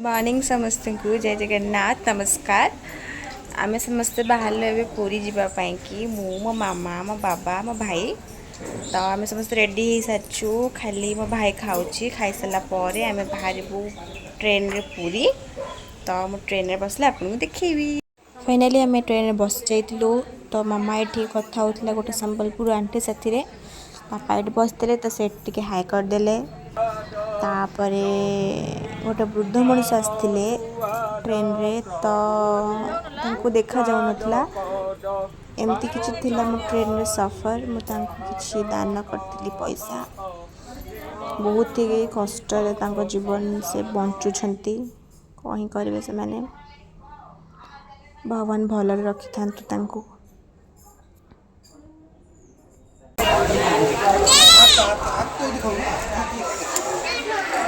Morning समस्त को जय जगन्नाथ नमस्कार। आम समस्ते बाहर ए पूरी जावाई कि मो मामा मो बाबा मो भाई तो आम समस्त रेडी हो सारी खाली मो भाई खाऊँ खाई सारापर आम बाहर ट्रेन रे पूरी तो मु ट्रेन रे बसले आपको देखी। फाइनाली आम ट्रेन रे बस जाइलु तो मामा ये कथा होता गोटे संबलपुर आंटी साथी बापा ये बसते तो से हाई करदे तापर गोटे वृद्ध मनीष आसते ट्रेन रे तो देखा जाऊ नाला एमती किसी थिला मो ट्रेन रे सफर मुझे दान करी पैसा बहुत ही कष्ट जीवन से बंचुंट कहीं करेंगे से माने भगवान भल रखी था।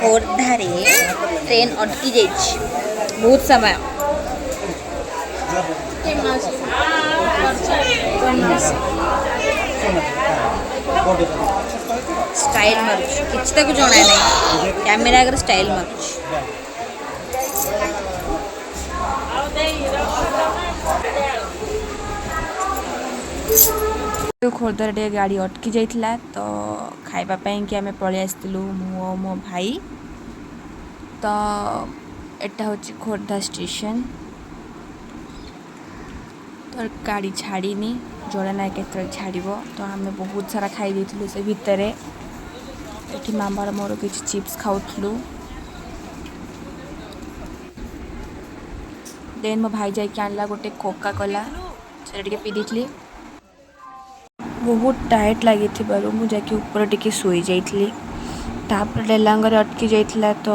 खोर्धारे ट्रेन अटकी जाइए बहुत समय स्टाइल मारुच किसी को जना ना कैमेरा आगे स्टाइल मारुच खोर्धार गाड़ी अटकी जाइला तो खाइबापी कि आम पलि आसलु मु मो भाई तो एटा हूँ खोर्धा स्टेशन तो गाड़ी छाड़नी जोड़ा ना के छाड़ तो आम बहुत सारा खाई देलु से भितर ये मामार मोर किसी चिप्स खाऊलु देन मो भाई जाकि आनला गोटे कोका कोला से पी दी बहुत टाइट लगी मुझे ऊपर टिके सोई जाइली तापर डेलांगर अटकी जाइला तो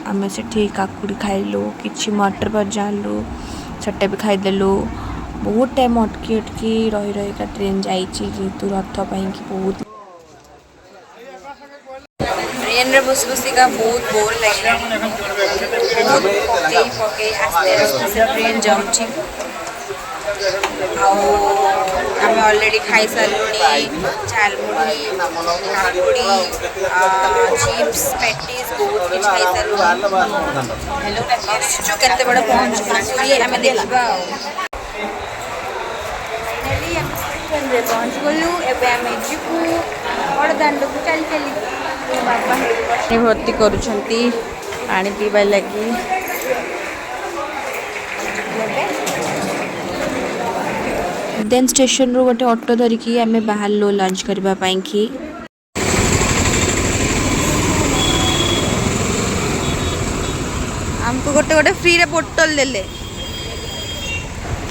आम से काकुड़ी खाइलु कि मटर पर जानलु सेटा भी खाईदेलु बहुत टाइम अटकी अटकी रही रही का ट्रेन जेहेतु रथ पाई कि बहुत ट्रेन रे बस बसिका बहुत बोर लगे पकई आस्ते आस्ते से ट्रेन जाऊँगी आम ऑलरेडी खाई सारूँ झालमुड़ी काकुड़ी चिप्स पैटीज बहुत कुछ खाई सारूँ केते बड़े पहुँच आम देखा पहुँच गलु एवं आम जीवु बड़ दाण्ड को चली चली बाबा भर्ती करुँच पानी पीवा लगी देन स्टेशन रो गोटे ऑटो धरिकी आम बाहर लंच करने की आमको गोटे गोटे फ्री रे बोतल देले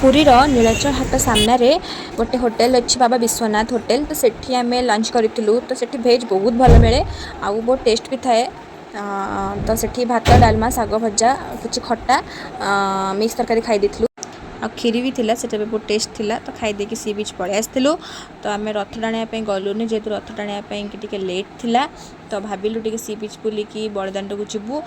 पुरीर नीलाचल हाट सामने गोटे होटेल अच्छी बाबा विश्वनाथ होटेल तो सेठी आम लंच करूँ तो सेठी भेज बहुत भल मिले आउ बहुत टेस्ट भी थाए तो सेठी भात डालमा साग भजा किसी खट्टा मिक्स तरकारी खाई देलु आ खीरी भी थिला सेटा भी बहुत टेस्ट थिला तो खाई देकी सी बीच पड़े आसलु तो आम रथ टाणिया गलुनि जेहेतु रथ टाणिया लेट थिला तो भाविलु टिके सी बीच बुलिकी बड़दाण्ड को जीवु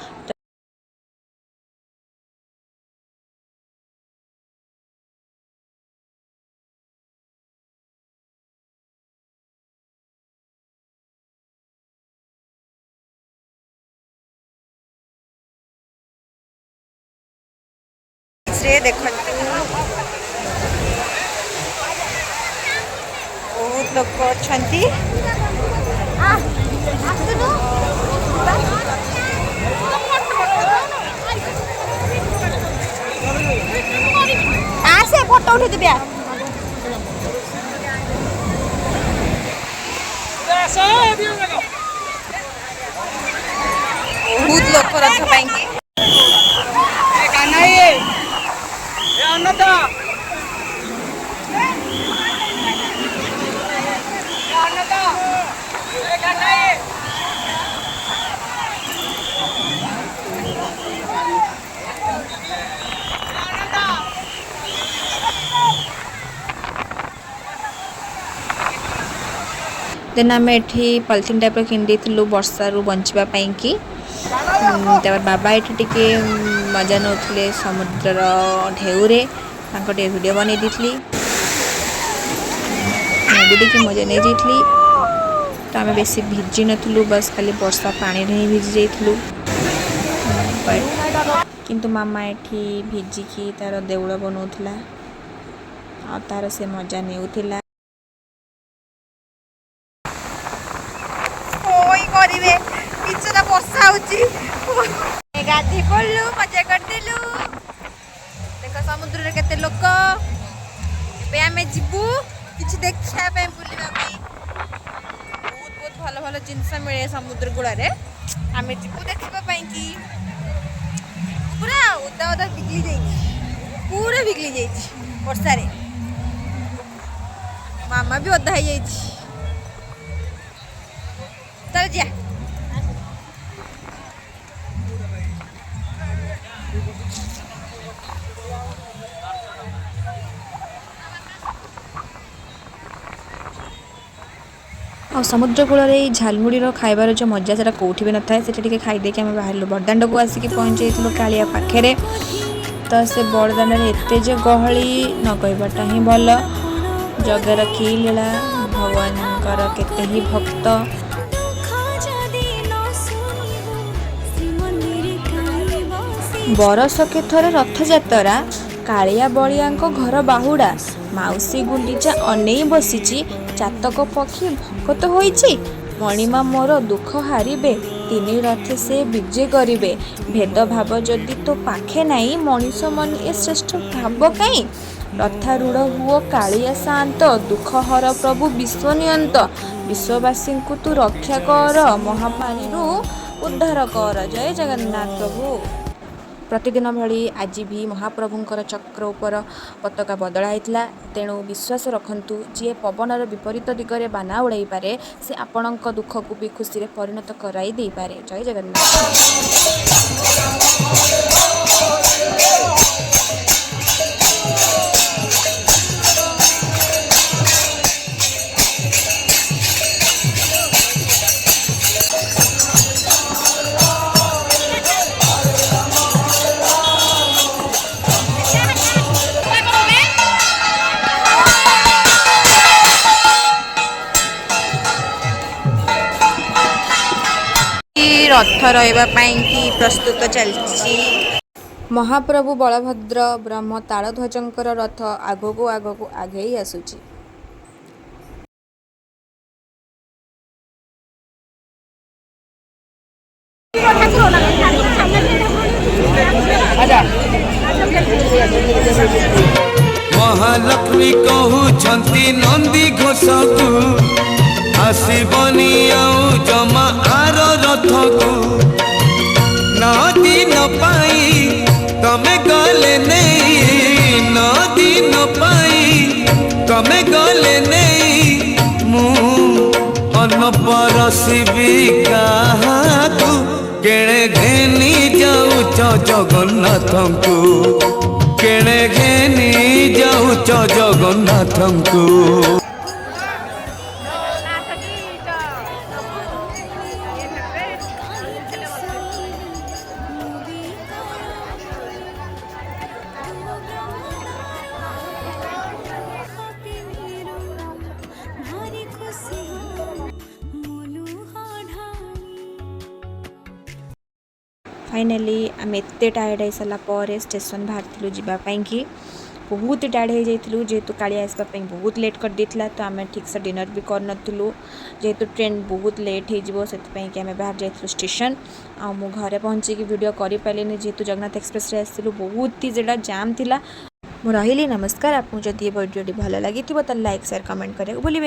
देखो बहुत लोग अच्छा आसे फोटो उठे दिव्या बहुत लोग रथ पाई देन आम ये पॉलिथिन टाइप किनी वर्षा रू बचापी कि बाबा ये मजा नौले समुद्र ढेउरे वीडियो बन दी मजा नहीं जाइली तो आम बेसी भिजी नथुलु बस खाली वर्षा पानी रे भिजी जाइलु। किंतु मामा एठी भिजिकी तार देउଳ बनाउथिला आ तार से मजा नेउथिला। ओई करिवे पिछला वर्षा होची गाधी पड़लु मजा करदेलु। देखो समुद्र रे केते लोक पे आमे जिबू किछि देखिया पे बुलिबा पे बहुत बहुत भलो भलो जिंस मिले समुद्र गुड़ा रे आमे जिबू देखिबा पई की पूरा उदा उदा बिगली जाई पूरा बिगली जाई वर्षा रे मामा भी ओदा हो जाई चल जा और समुद्र कूल झालमुड़ी खाइबार जो मजा से कौटी भी न था से खाईदे आम बाहर बड़दाण्ड को आसिक पहुँचे कालिया पाखे तो से बड़दाण्ड एत जे गहली न कहबाटा ही भल जगर की लीला भगवान केते ही भक्त बरस के थरे रथयात्रा कालिया बलिया घर बाहुड़ा माउसी गुंडीचा अनेई बसीची चातक पक्षी भक्त होईची मणिमा मोर दुख हारिबे तीन रथे से विजय करिवे भेद भाव जदि तो पाखे नाई मनीष मन ए श्रेष्ठ भाव कई रथारूढ़ हुओ कालिया शांत दुख हर प्रभु विश्वनियंत विश्ववासी को तू रक्षा कर महामारी उद्धार कर। जय जगन्नाथ प्रभु। प्रतिदिन भली आज भी महाप्रभुंकर चक्र उपर पताका बदला होता तेणु विश्वास रखंतु जी पवनर विपरीत दिगरे बाना उड़ाई पारे से आपणक दुख को भी खुशी रे परिणत कराई दे पारे। जय जगन्नाथ। रथ रही प्रस्तुत चलती महाप्रभु बलभद्र ब्रह्म तालध्वजंकर रथ आगको आगको आगे आसुची। महालक्ष्मी कहूछंती नंदी घोषकू आसबनी आउ जमा आर रथ को नदी न पाई तमे गले नहीं नदी न पाई तमे गले नहीं मु अन्न परसिबी काहाकू केणे घेनी जाऊच जगन्नाथ को केणे घेनी जाऊच जगन्नाथ को। फाइनाली आम एत टायर्ड हो सारापर स्टेशन बाहर जावाई कि बहुत टायर्ड हो जाइलु जेहेतु कालिया आसवाई बहुत लेट कर देता तो आम ठीक से डिनर भी कर नु जेहेतु ट्रेन बहुत लेट हो से आम बाहर जाइलु स्टेशन आ मु घरे पहुँची वीडियो कर पारे जेहेतु जगन्नाथ एक्सप्रेस रे आसलु बहुत ही जेटा जाम थिला। मु रही नमस्कार। आपको जदि वीडियो भल लगी तो लाइक शेयर कमेंट करें भूलें।